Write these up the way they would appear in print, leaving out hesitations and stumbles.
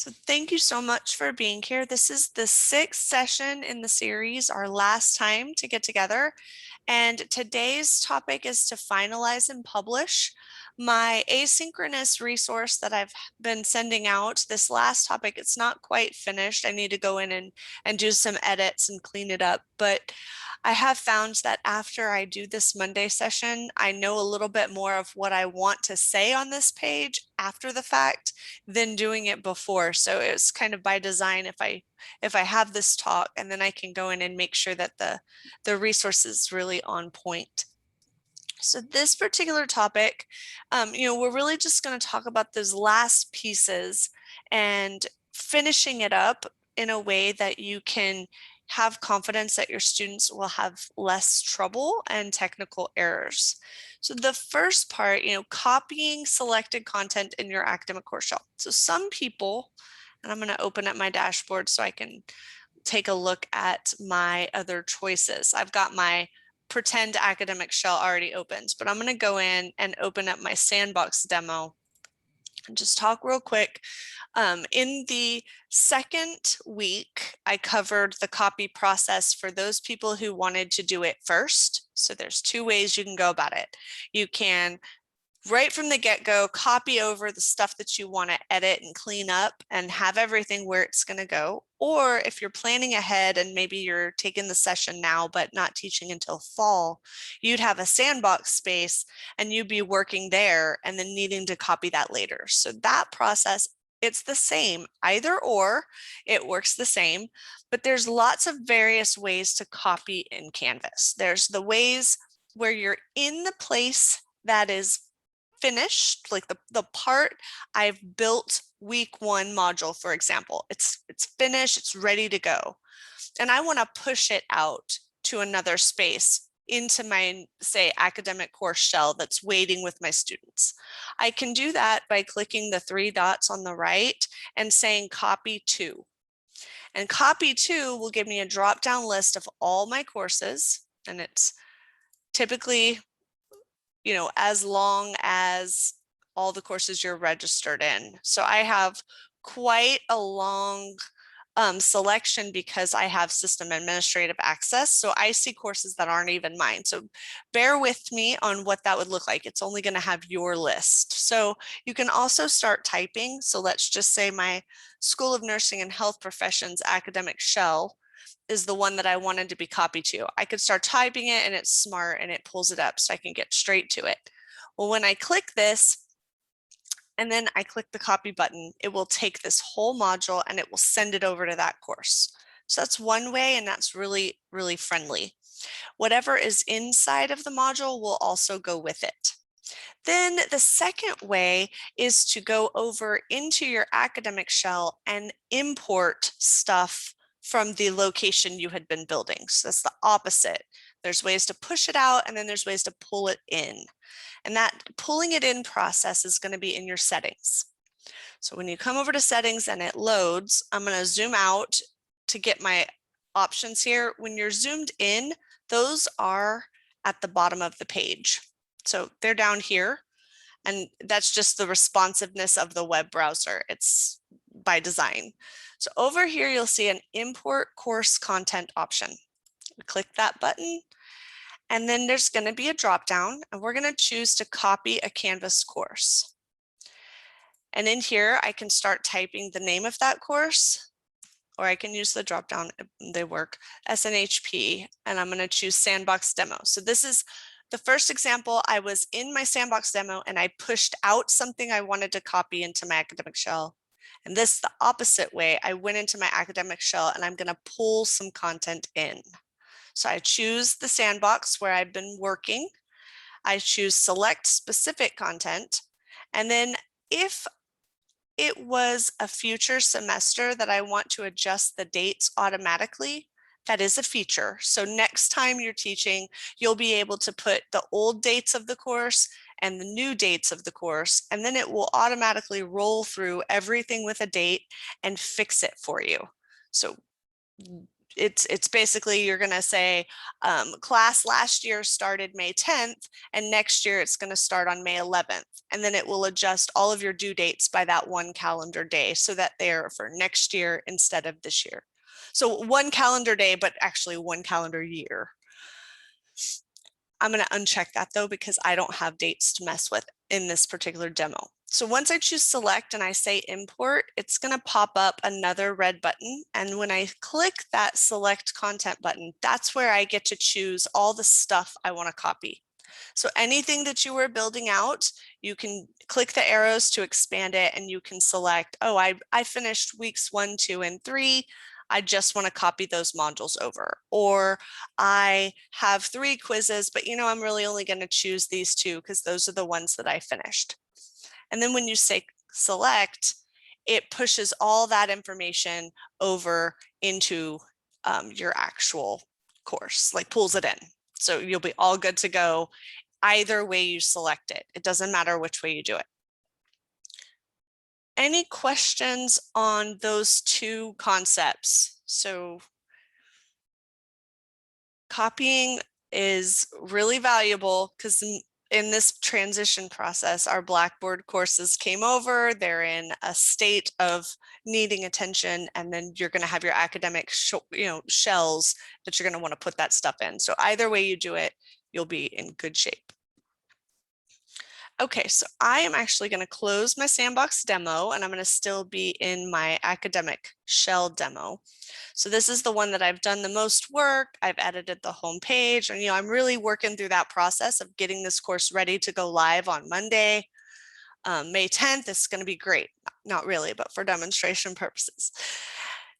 So thank you so much for being here. This is the 6th session in the series, our last time to get together. And today's topic is to finalize and publish. My asynchronous resource that I've been sending out, this last topic, it's not quite finished. I need to go in and do some edits and clean it up. But I have found that after I do this Monday session, I know a little bit more of what I want to say on this page after the fact than doing it before. So it's kind of by design if I have this talk, and then I can go in and make sure that the resource is really on point. So this particular topic, we're really just going to talk about those last pieces and finishing it up in a way that you can have confidence that your students will have less trouble and technical errors. So the first part, copying selected content in your academic course shell. So some people, and I'm going to open up my dashboard so I can take a look at my other choices. I've got my pretend academic shell already opens, but I'm going to go in and open up my sandbox demo and just talk real quick. In the second week, I covered the copy process for those people who wanted to do it first. So there's 2 ways you can go about it. You can right from the get-go, copy over the stuff that you want to edit and clean up and have everything where it's going to go. Or if you're planning ahead and maybe you're taking the session now, but not teaching until fall, you'd have a sandbox space and you'd be working there and then needing to copy that later. So that process, it's the same, either or, it works the same, but there's lots of various ways to copy in Canvas. There's the ways where you're in the place that is finished, like the part I've built week 1 module, for example, it's finished, it's ready to go. And I want to push it out to another space into my, say, academic course shell that's waiting with my students. I can do that by clicking the 3 dots on the right and saying copy to. And copy to will give me a drop-down list of all my courses, and it's typically as long as all the courses you're registered in. So I have quite a long selection because I have system administrative access. So I see courses that aren't even mine. So bear with me on what that would look like. It's only going to have your list. So you can also start typing. So let's just say my School of Nursing and Health Professions academic shell is the one that I wanted to be copied to. I could start typing it and it's smart and it pulls it up so I can get straight to it. Well, when I click this and then I click the copy button, it will take this whole module and it will send it over to that course. So that's one way, and that's really, really friendly. Whatever is inside of the module will also go with it. Then the second way is to go over into your academic shell and import stuff from the location you had been building. So that's the opposite. There's ways to push it out, and then there's ways to pull it in. And that pulling it in process is going to be in your settings. So when you come over to settings and it loads, I'm going to zoom out to get my options here. When you're zoomed in, those are at the bottom of the page. So they're down here, and that's just the responsiveness of the web browser. It's by design. So over here, you'll see an import course content option. Click that button, and then there's going to be a drop down, and we're going to choose to copy a Canvas course. And in here, I can start typing the name of that course, or I can use the drop down, they work, SNHP, and I'm going to choose Sandbox Demo. So this is the first example. I was in my Sandbox Demo and I pushed out something I wanted to copy into my academic shell. And this, the opposite way, I went into my academic shell and I'm going to pull some content in. So I choose the sandbox where I've been working. I choose select specific content. And then if it was a future semester that I want to adjust the dates automatically, that is a feature. So next time you're teaching, you'll be able to put the old dates of the course and the new dates of the course, and then it will automatically roll through everything with a date and fix it for you. So it's basically you're going to say class last year started May 10th and next year it's going to start on May 11th. And then it will adjust all of your due dates by that one calendar day so that they're for next year instead of this year. So one calendar day, but actually one calendar year. I'm going to uncheck that though, because I don't have dates to mess with in this particular demo. So once I choose select and I say import, it's going to pop up another red button. And when I click that select content button, that's where I get to choose all the stuff I want to copy. So anything that you were building out, you can click the arrows to expand it and you can select, oh, I finished weeks 1, 2, and 3. I just want to copy those modules over. Or I have 3 quizzes, but I'm really only going to choose these 2 because those are the ones that I finished. And then when you say select, it pushes all that information over into your actual course, like pulls it in. So you'll be all good to go either way you select it. It doesn't matter which way you do it. Any questions on those 2 concepts? So copying is really valuable because in this transition process, our Blackboard courses came over, they're in a state of needing attention, and then you're going to have your academic shells that you're going to want to put that stuff in. So either way you do it, you'll be in good shape. Okay, so I am actually going to close my sandbox demo and I'm going to still be in my academic shell demo. So this is the one that I've done the most work. I've edited the home page and I'm really working through that process of getting this course ready to go live on Monday. May 10th is going to be great. Not really, but for demonstration purposes.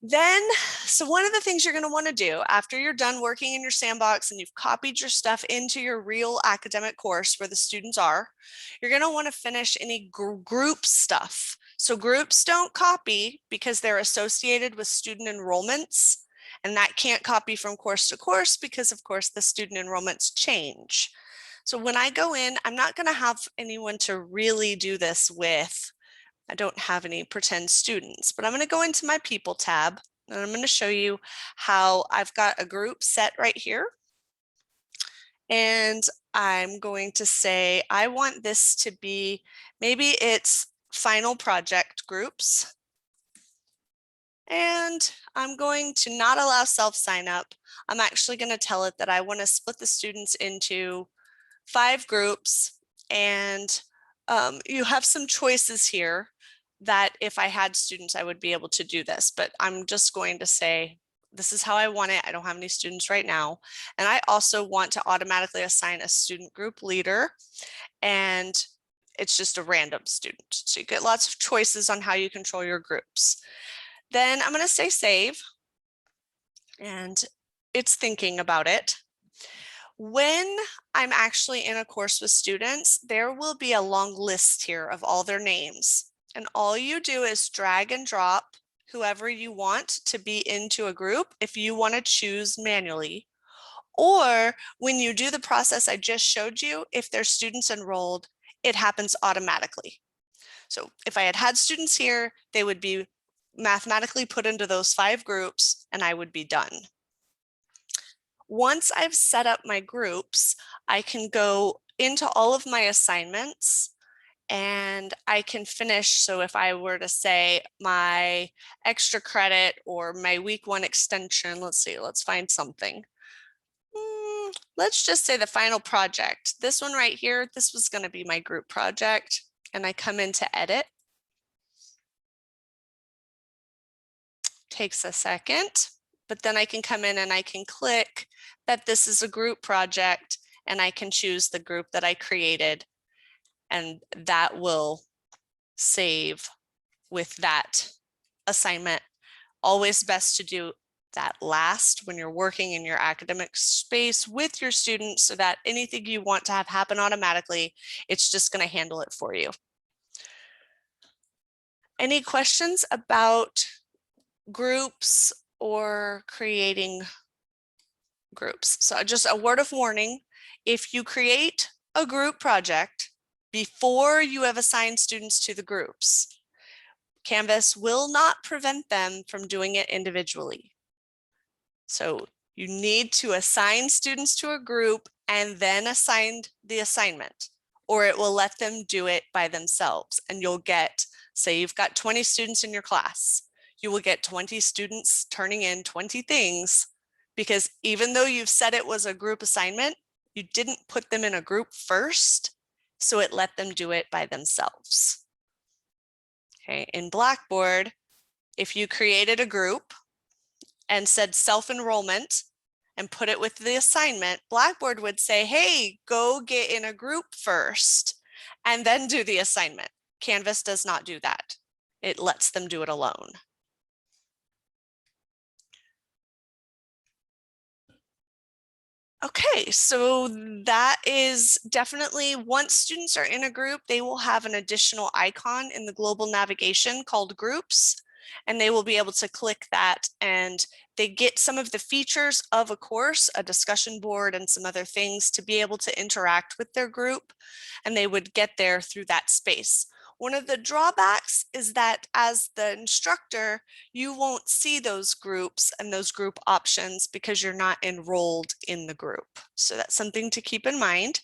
Then, so one of the things you're going to want to do after you're done working in your sandbox and you've copied your stuff into your real academic course where the students are, you're going to want to finish any group stuff. So groups don't copy because they're associated with student enrollments, and that can't copy from course to course because of course the student enrollments change. So when I go in, I'm not going to have anyone to really do this with. I don't have any pretend students, but I'm going to go into my people tab and I'm going to show you how I've got a group set right here. And I'm going to say, I want this to be, maybe it's final project groups. And I'm going to not allow self sign up. I'm actually going to tell it that I want to split the students into 5 groups, and you have some choices here that if I had students, I would be able to do this, but I'm just going to say, this is how I want it. I don't have any students right now. And I also want to automatically assign a student group leader, and it's just a random student. So you get lots of choices on how you control your groups. Then I'm going to say save, and it's thinking about it. When I'm actually in a course with students, there will be a long list here of all their names. And all you do is drag and drop whoever you want to be into a group if you want to choose manually. Or when you do the process I just showed you, if there's students enrolled, it happens automatically. So if I had students here, they would be mathematically put into those 5 groups and I would be done. Once I've set up my groups, I can go into all of my assignments and I can finish. So if I were to say my extra credit or my week 1 extension, let's see, let's find something. Let's just say the final project. This one right here, this was going to be my group project. And I come into edit. Takes a second, but then I can come in and I can click that this is a group project and I can choose the group that I created, and that will save with that assignment. Always best to do that last when you're working in your academic space with your students so that anything you want to have happen automatically, it's just going to handle it for you. Any questions about groups or creating groups? So just a word of warning, if you create a group project before you have assigned students to the groups, Canvas will not prevent them from doing it individually. So you need to assign students to a group and then assign the assignment, or it will let them do it by themselves. And you'll get, say you've got 20 students in your class, you will get 20 students turning in 20 things, because even though you've said it was a group assignment, you didn't put them in a group first, so it let them do it by themselves. Okay, in Blackboard, if you created a group and said self-enrollment and put it with the assignment, Blackboard would say, hey, go get in a group first and then do the assignment. Canvas does not do that. It lets them do it alone. Okay, so that is definitely, once students are in a group, they will have an additional icon in the global navigation called groups, and they will be able to click that, and they get some of the features of a course, a discussion board and some other things to be able to interact with their group, and they would get there through that space. One of the drawbacks is that as the instructor, you won't see those groups and those group options because you're not enrolled in the group. So that's something to keep in mind.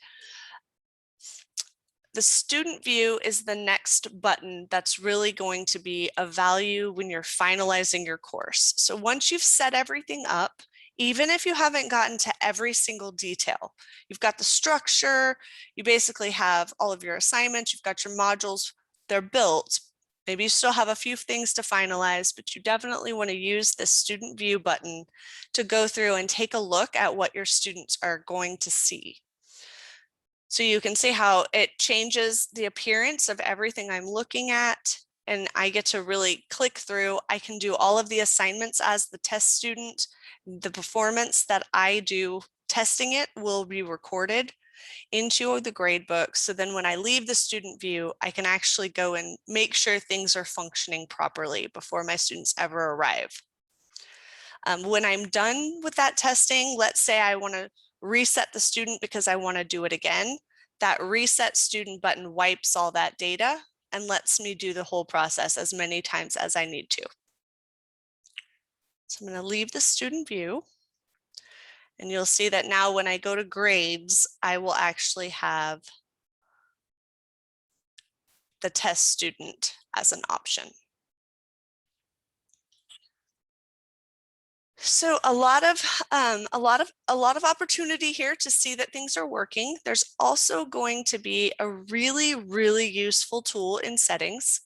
The student view is the next button that's really going to be of value when you're finalizing your course. So once you've set everything up, even if you haven't gotten to every single detail, you've got the structure, you basically have all of your assignments, you've got your modules, they're built. Maybe you still have a few things to finalize, but you definitely want to use the student view button to go through and take a look at what your students are going to see. So you can see how it changes the appearance of everything I'm looking at, and I get to really click through. I can do all of the assignments as the test student. The performance that I do testing it will be recorded into the gradebook. So then when I leave the student view, I can actually go and make sure things are functioning properly before my students ever arrive. When I'm done with that testing, let's say I want to reset the student because I want to do it again, that reset student button wipes all that data and lets me do the whole process as many times as I need to. So I'm going to leave the student view, and you'll see that now when I go to grades, I will actually have the test student as an option. So a lot of opportunity here to see that things are working. There's also going to be a really useful tool in settings,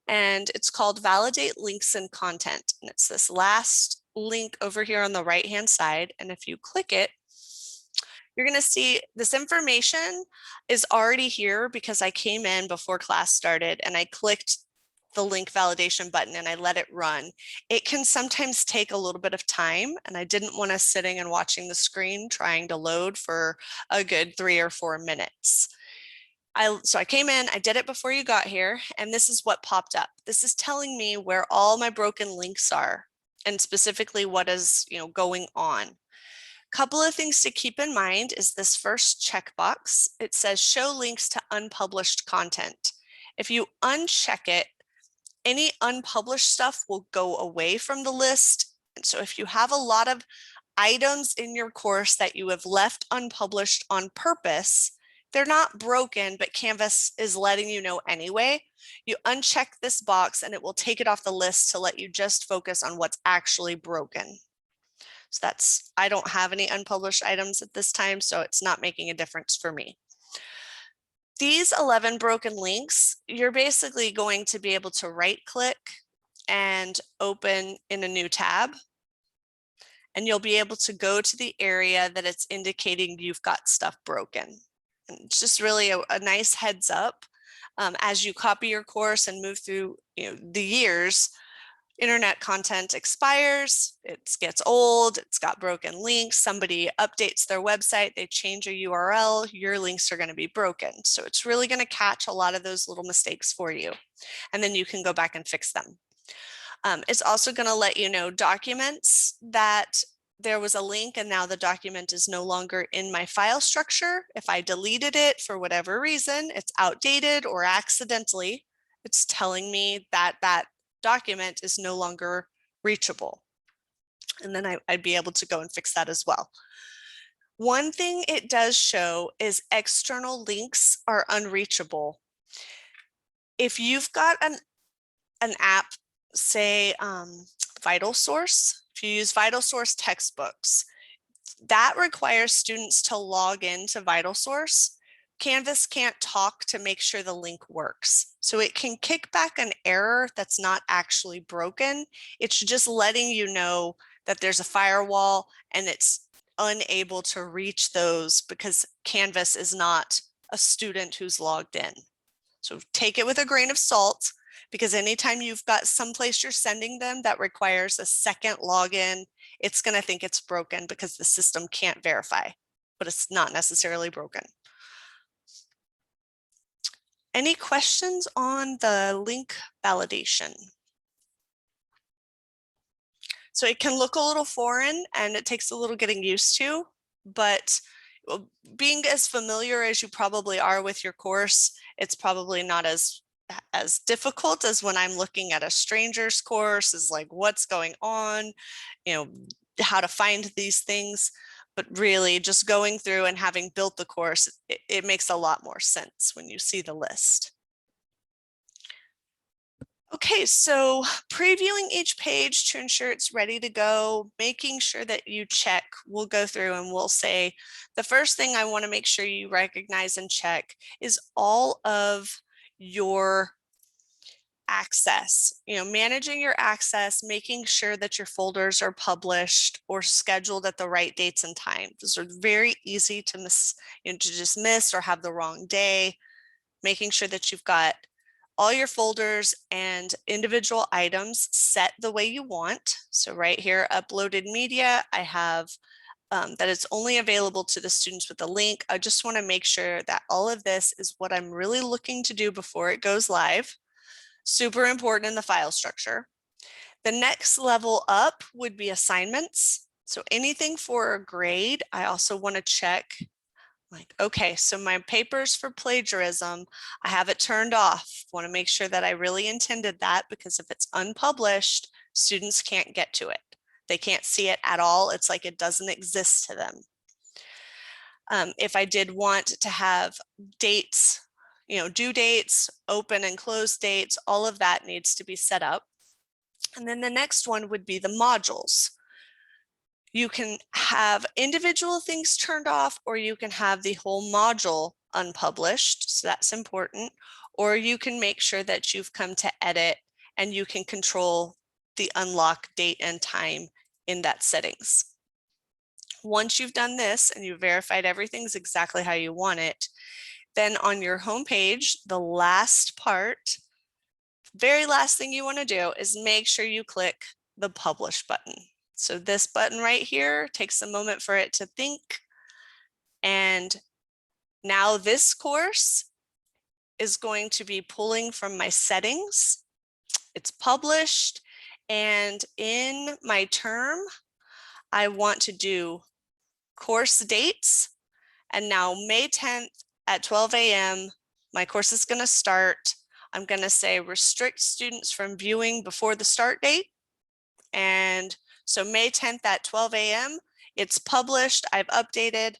and it's called Validate Links and Content. And it's this last link over here on the right-hand side. And if you click it, you're going to see this information is already here because I came in before class started and I clicked the link validation button and I let it run. It can sometimes take a little bit of time, and I didn't want us sitting and watching the screen trying to load for a good 3 or 4 minutes. So I came in, I did it before you got here, and this is what popped up. This is telling me where all my broken links are, and specifically what is going on. Couple of things to keep in mind is this first checkbox. It says show links to unpublished content. If you uncheck it, any unpublished stuff will go away from the list. And so if you have a lot of items in your course that you have left unpublished on purpose, they're not broken, but Canvas is letting you know anyway. You uncheck this box and it will take it off the list to let you just focus on what's actually broken. So I don't have any unpublished items at this time, so it's not making a difference for me. These 11 broken links, you're basically going to be able to right click and open in a new tab. And you'll be able to go to the area that it's indicating you've got stuff broken. And it's just really a nice heads up as you copy your course and move through the years. Internet content expires, it gets old, it's got broken links, somebody updates their website, they change a URL, your links are going to be broken. So it's really going to catch a lot of those little mistakes for you. And then you can go back and fix them. It's also going to let you know documents that there was a link and now the document is no longer in my file structure. If I deleted it for whatever reason, it's outdated or accidentally, it's telling me that that document is no longer reachable. And then I'd be able to go and fix that as well. One thing it does show is external links are unreachable. If you've got an app, say Vital Source, if you use Vital Source textbooks, that requires students to log into Vital Source. Canvas can't talk to make sure the link works. So it can kick back an error that's not actually broken. It's just letting you know that there's a firewall and it's unable to reach those because Canvas is not a student who's logged in. So take it with a grain of salt, because anytime you've got someplace you're sending them that requires a second login, it's going to think it's broken because the system can't verify, but it's not necessarily broken. Any questions on the link validation? So it can look a little foreign and it takes a little getting used to, but being as familiar as you probably are with your course, it's probably not as difficult as when I'm looking at a stranger's course, is like what's going on, how to find these things. But really just going through and having built the course, it makes a lot more sense when you see the list. Okay, so previewing each page to ensure it's ready to go, making sure that you check, we'll go through and we'll say, the first thing I want to make sure you recognize and check is all of your access, managing your access, making sure that your folders are published or scheduled at the right dates and time. Those are very easy to miss, to just miss or have the wrong day. Making sure that you've got all your folders and individual items set the way you want. So right here, uploaded media, I have that it's only available to the students with a link. I just want to make sure that all of this is what I'm really looking to do before it goes live. Super important in the file structure. The next level up would be assignments. So anything for a grade, I also want to check like, okay, so my papers for plagiarism, I have it turned off. Want to make sure that I really intended that, because if it's unpublished, students can't get to it. They can't see it at all. It's like it doesn't exist to them. If I did want to have dates, due dates, open and close dates, all of that needs to be set up. And then the next one would be the modules. You can have individual things turned off, or you can have the whole module unpublished. So that's important. Or you can make sure that you've come to edit and you can control the unlock date and time in that settings. Once you've done this and you've verified everything's exactly how you want it, then on your home page, the last part, very last thing you want to do is make sure you click the publish button. So this button right here takes a moment for it to think. And now this course is going to be pulling from my settings. It's published. And in my term, I want to do course dates. And now May 10th at 12 a.m., my course is going to start. I'm going to say restrict students from viewing before the start date. And so May 10th at 12 a.m., it's published, I've updated,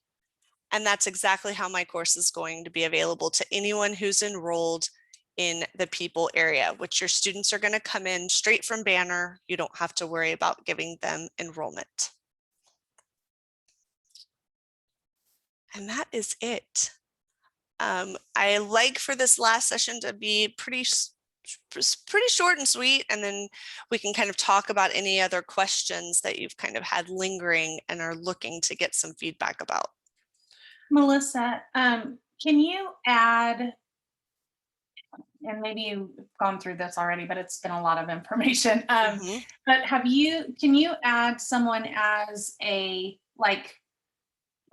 and that's exactly how my course is going to be available to anyone who's enrolled in the people area, which your students are going to come in straight from Banner. You don't have to worry about giving them enrollment. And that is it. I like for this last session to be pretty short and sweet, and then we can kind of talk about any other questions that you've kind of had lingering and are looking to get some feedback about. Melissa, can you add, and maybe you've gone through this already, but it's been a lot of information. But can you add someone as a, like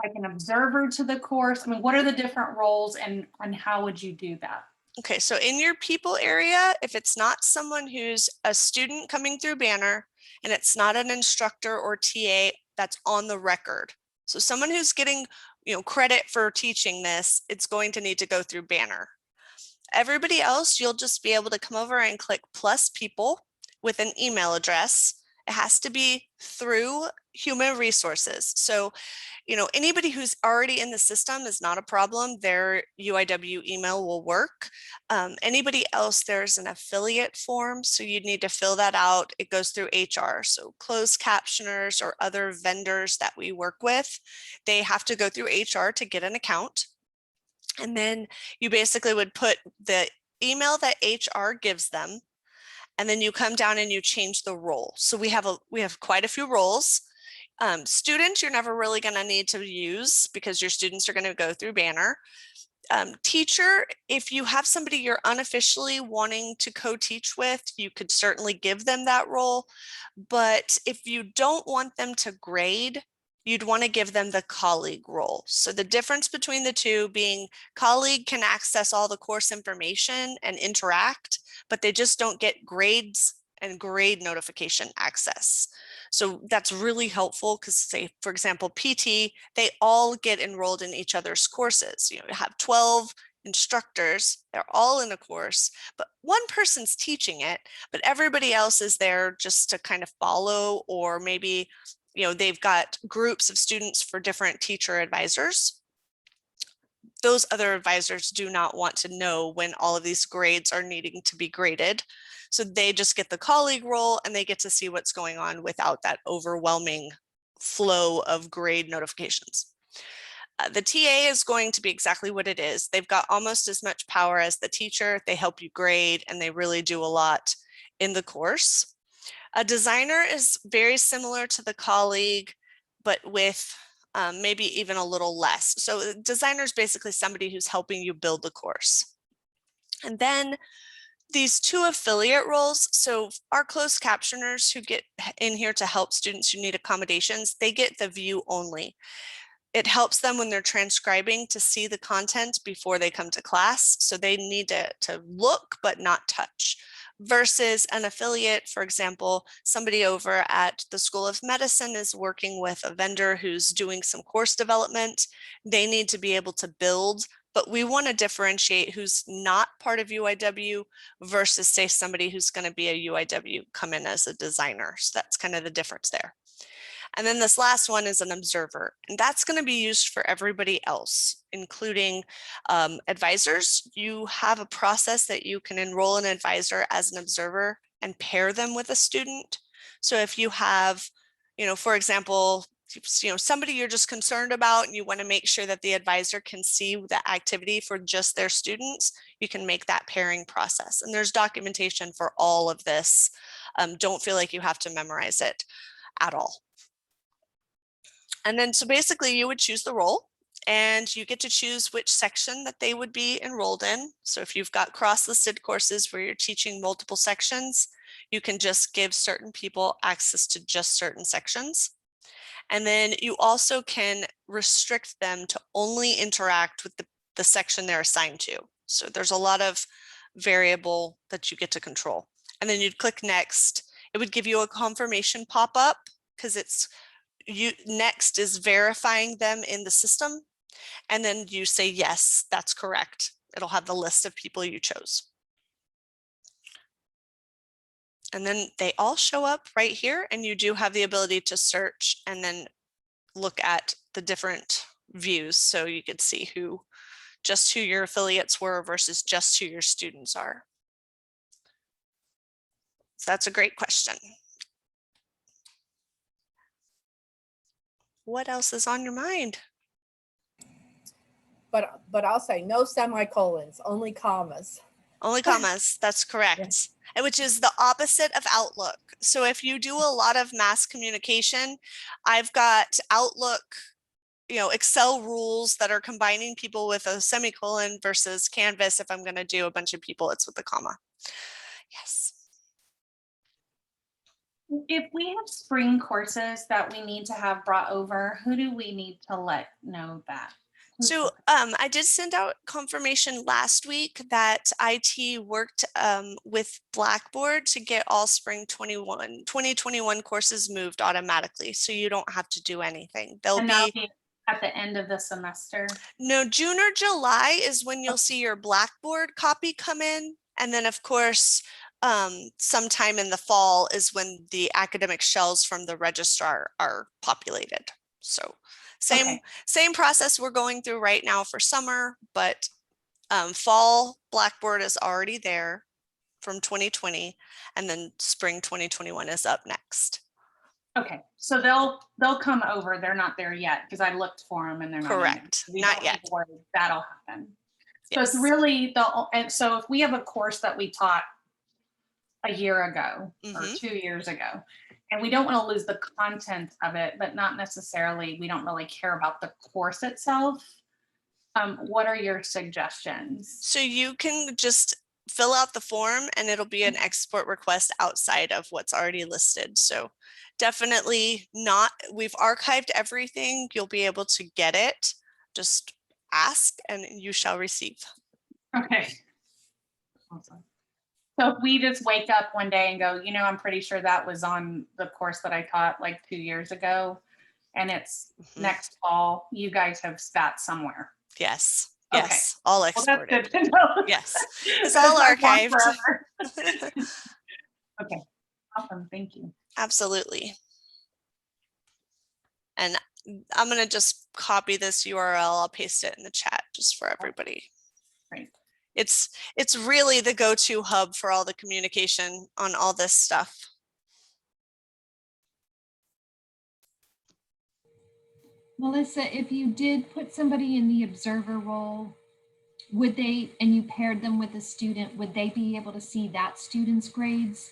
an observer to the course? I mean, what are the different roles and how would you do that? Okay, so in your people area, if it's not someone who's a student coming through Banner and it's not an instructor or TA that's on the record, so someone who's getting credit for teaching this, it's going to need to go through Banner. Everybody else, you'll just be able to come over and click plus people with an email address, It has to be through human resources. So, anybody who's already in the system is not a problem. Their UIW email will work. Anybody else, there's an affiliate form. So you'd need to fill that out. It goes through HR. So closed captioners or other vendors that we work with, they have to go through HR to get an account. And then you basically would put the email that HR gives them, and then you come down and you change the role. So we have quite a few roles. Students, you're never really going to need to use because your students are going to go through Banner. Teacher, if you have somebody you're unofficially wanting to co-teach with, you could certainly give them that role. But if you don't want them to grade, you'd want to give them the colleague role. So the difference between the two being colleague can access all the course information and interact, but they just don't get grades and grade notification access. So that's really helpful because, say, for example, PT, they all get enrolled in each other's courses. You have 12 instructors, they're all in a course, but one person's teaching it, but everybody else is there just to kind of follow, or maybe, they've got groups of students for different teacher advisors. Those other advisors do not want to know when all of these grades are needing to be graded. So they just get the colleague role and they get to see what's going on without that overwhelming flow of grade notifications. The TA is going to be exactly what it is. They've got almost as much power as the teacher. They help you grade and they really do a lot in the course. A designer is very similar to the colleague, but with maybe even a little less. So a designer is basically somebody who's helping you build the course. And then these two affiliate roles, so our closed captioners who get in here to help students who need accommodations, they get the view only. It helps them when they're transcribing to see the content before they come to class. So they need to look but not touch. Versus an affiliate, for example, somebody over at the School of Medicine is working with a vendor who's doing some course development. They need to be able to build, but we want to differentiate who's not part of UIW versus, say, somebody who's going to be a UIW come in as a designer. So that's kind of the difference there. And then this last one is an observer, and that's going to be used for everybody else, including advisors. You have a process that you can enroll an advisor as an observer and pair them with a student. So if you have, for example, somebody you're just concerned about and you want to make sure that the advisor can see the activity for just their students, you can make that pairing process. And there's documentation for all of this. Don't feel like you have to memorize it at all. And then so basically you would choose the role and you get to choose which section that they would be enrolled in. So if you've got cross-listed courses where you're teaching multiple sections, you can just give certain people access to just certain sections. And then you also can restrict them to only interact with the section they're assigned to. So there's a lot of variable that you get to control. And then you'd click next. It would give you a confirmation pop-up because next is verifying them in the system. And then you say, yes, that's correct. It'll have the list of people you chose. And then they all show up right here, and you do have the ability to search and then look at the different views. So you could see just who your affiliates were versus just who your students are. So that's a great question. What else is on your mind? But I'll say no semicolons, only commas. Only commas, that's correct. Yeah. Which is the opposite of Outlook. So if you do a lot of mass communication, I've got Outlook, Excel rules that are combining people with a semicolon versus Canvas. If I'm going to do a bunch of people, it's with a comma. Yes. If we have spring courses that we need to have brought over, who do we need to let know that? So I did send out confirmation last week that IT worked with Blackboard to get all spring 2021 courses moved automatically. So you don't have to do anything. They'll be at the end of the semester. No, June or July is when you'll see your Blackboard copy come in. And then of course, sometime in the fall is when the academic shells from the registrar are populated. So same process we're going through right now for summer, but fall Blackboard is already there from 2020, and then spring 2021 is up next. Okay, so they'll come over. They're not there yet because I looked for them and they're not in there. Correct. Not yet. That'll happen. So Yes. it's really and so if we have a course that we taught a year ago or 2 years ago, and we don't want to lose the content of it, but not necessarily, we don't really care about the course itself. What are your suggestions? So you can just fill out the form and it'll be an export request outside of what's already listed. So definitely not, we've archived everything. You'll be able to get it. Just ask and you shall receive. Okay. Awesome. So if we just wake up one day and go, you know, I'm pretty sure that was on the course that I taught like 2 years ago, and it's next fall, you guys have spat somewhere. Yes. Okay. Yes. All exported. Well, that's good to know. Yes. It's all archived. Okay. Awesome. Thank you. Absolutely. And I'm going to just copy this URL. I'll paste it in the chat just for everybody. Great. It's really the go-to hub for all the communication on all this stuff. Melissa, if you did put somebody in the observer role, would they, and you paired them with a student, would they be able to see that student's grades?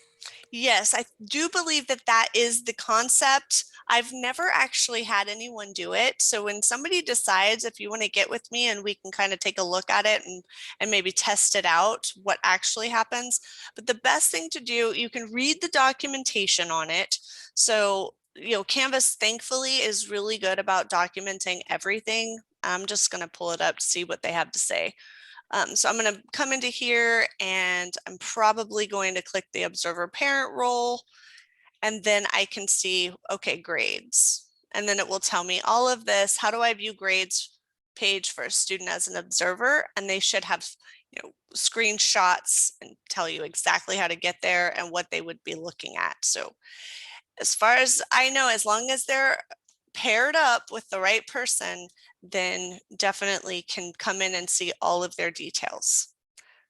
Yes, I do believe that that is the concept. I've never actually had anyone do it. So when somebody decides, if you want to get with me and we can kind of take a look at it and maybe test it out, what actually happens. But the best thing to do, you can read the documentation on it. So, you know, Canvas thankfully is really good about documenting everything. I'm just going to pull it up to see what they have to say. So I'm going to come into here and I'm probably going to click the observer parent role, and then I can see, okay, grades. And then it will tell me all of this. How do I view grades page for a student as an observer? And they should have, you know, screenshots and tell you exactly how to get there and what they would be looking at. So as far as I know, as long as they're paired up with the right person, then definitely can come in and see all of their details.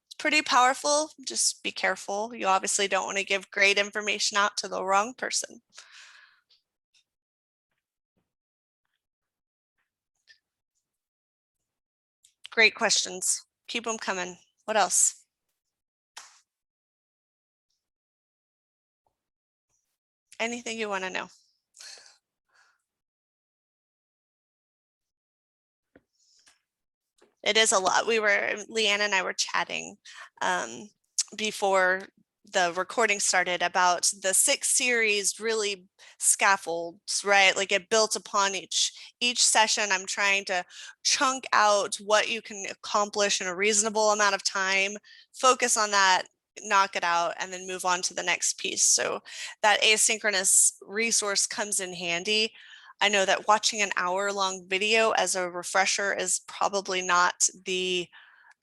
It's pretty powerful. Just be careful. You obviously don't want to give grade information out to the wrong person. Great questions. Keep them coming. What else? Anything you want to know? It is a lot. Leanna and I were chatting before the recording started about the 6 series really scaffolds, right? Like it built upon each session. I'm trying to chunk out what you can accomplish in a reasonable amount of time, focus on that, knock it out, and then move on to the next piece. So that asynchronous resource comes in handy. I know that watching an hour-long video as a refresher is probably not the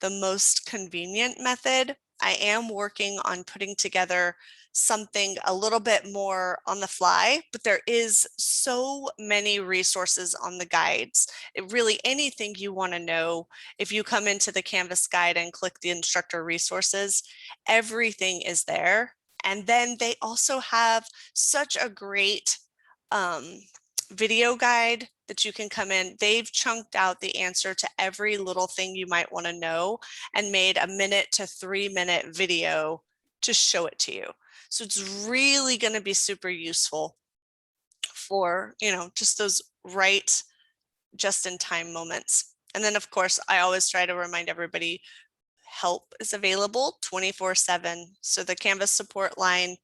most convenient method. I am working on putting together something a little bit more on the fly, but there is so many resources on the guides. Really anything you want to know, if you come into the Canvas guide and click the instructor resources, everything is there. And then they also have such a great video guide that you can come in. They've chunked out the answer to every little thing you might want to know and made a 1 to 3 minute video to show it to you. So it's really going to be super useful for, you know, just those right just in time moments. And then of course, I always try to remind everybody help is available 24/7. So the Canvas support line,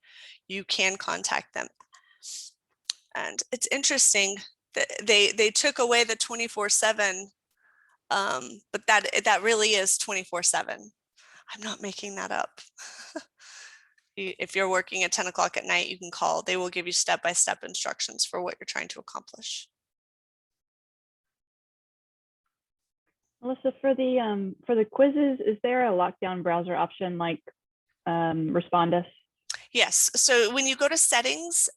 you can contact them. And it's interesting that they took away the 24/7, but that really is 24/7. I'm not making that up. If you're working at 10 o'clock at night, you can call. They will give you step-by-step instructions for what you're trying to accomplish. Melissa, for the quizzes, is there a lockdown browser option like Respondus? Yes. So when you go to settings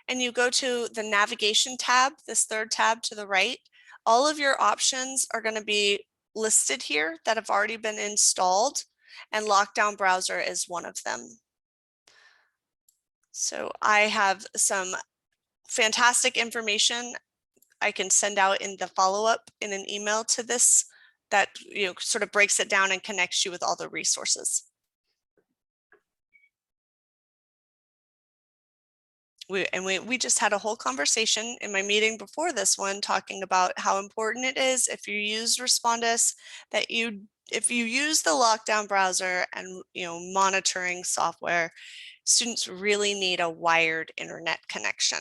and you go to the navigation tab, this third tab to the right, all of your options are going to be listed here that have already been installed, and Lockdown Browser is one of them. So I have some fantastic information I can send out in the follow-up in an email to this that sort of breaks it down and connects you with all the resources. We just had a whole conversation in my meeting before this one talking about how important it is if you use Respondus that if you use the lockdown browser and monitoring software, students really need a wired internet connection.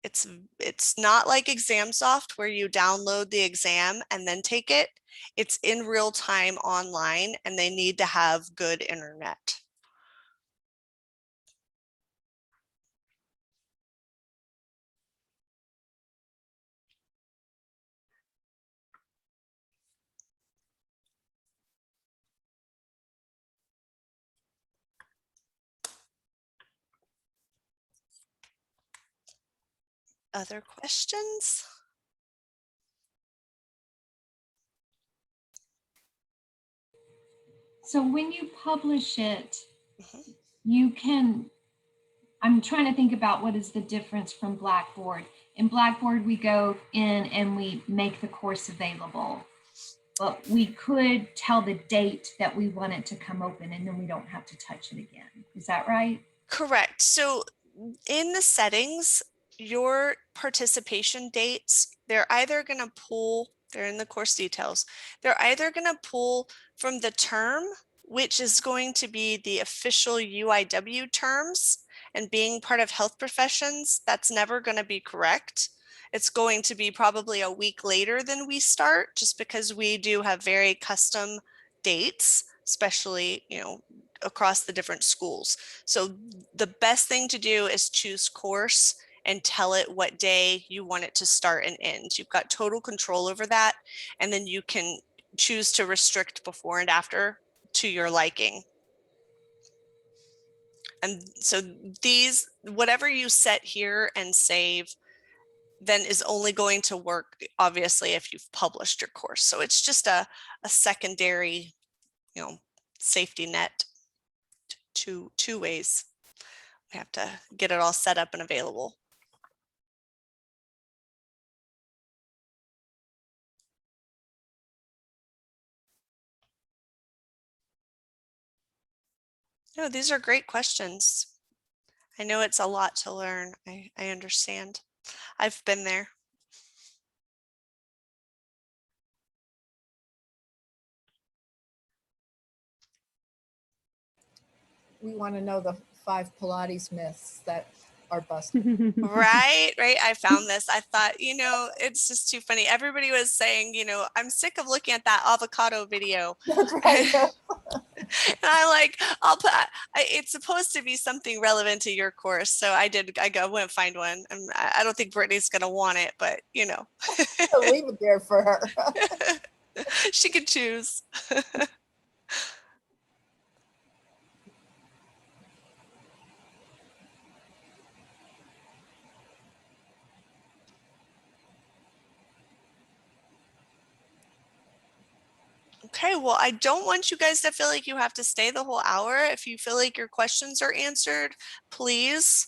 It's not like ExamSoft where you download the exam and then take it. It's in real time online and they need to have good internet. Other questions? So when you publish it, you can, I'm trying to think about what is the difference from Blackboard. In Blackboard, we go in and we make the course available, but we could tell the date that we want it to come open and then we don't have to touch it again. Is that right? Correct. So in the settings, your participation dates, they're either going to pull, they're in the course details, they're either going to pull from the term, which is going to be the official UIW terms, and being part of health professions, that's never going to be correct. It's going to be probably a week later than we start, just because we do have very custom dates, especially, across the different schools. So the best thing to do is choose course and tell it what day you want it to start and end. You've got total control over that. And then you can choose to restrict before and after to your liking. And so these, whatever you set here and save, then is only going to work, obviously, if you've published your course. So it's just a secondary, safety net, two ways. We have to get it all set up and available. No, these are great questions. I know it's a lot to learn. I understand. I've been there. We want to know the 5 Pilates myths that are busted. Right. I found this. I thought, it's just too funny. Everybody was saying, I'm sick of looking at that avocado video. That's right. And I like, it's supposed to be something relevant to your course. So I went and find one. And I don't think Brittany's going to want it, but I'll leave it there for her. She could choose. Okay, well, I don't want you guys to feel like you have to stay the whole hour. If you feel like your questions are answered, please,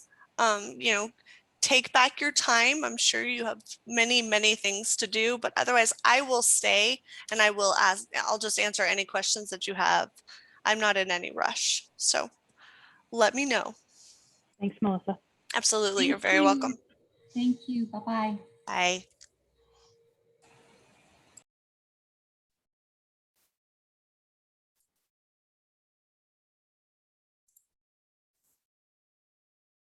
take back your time. I'm sure you have many, many things to do, but otherwise I will stay and I'll just answer any questions that you have. I'm not in any rush, so let me know. Thanks, Melissa. Absolutely, you're Thank very you. welcome. Thank you. Bye-bye. Bye.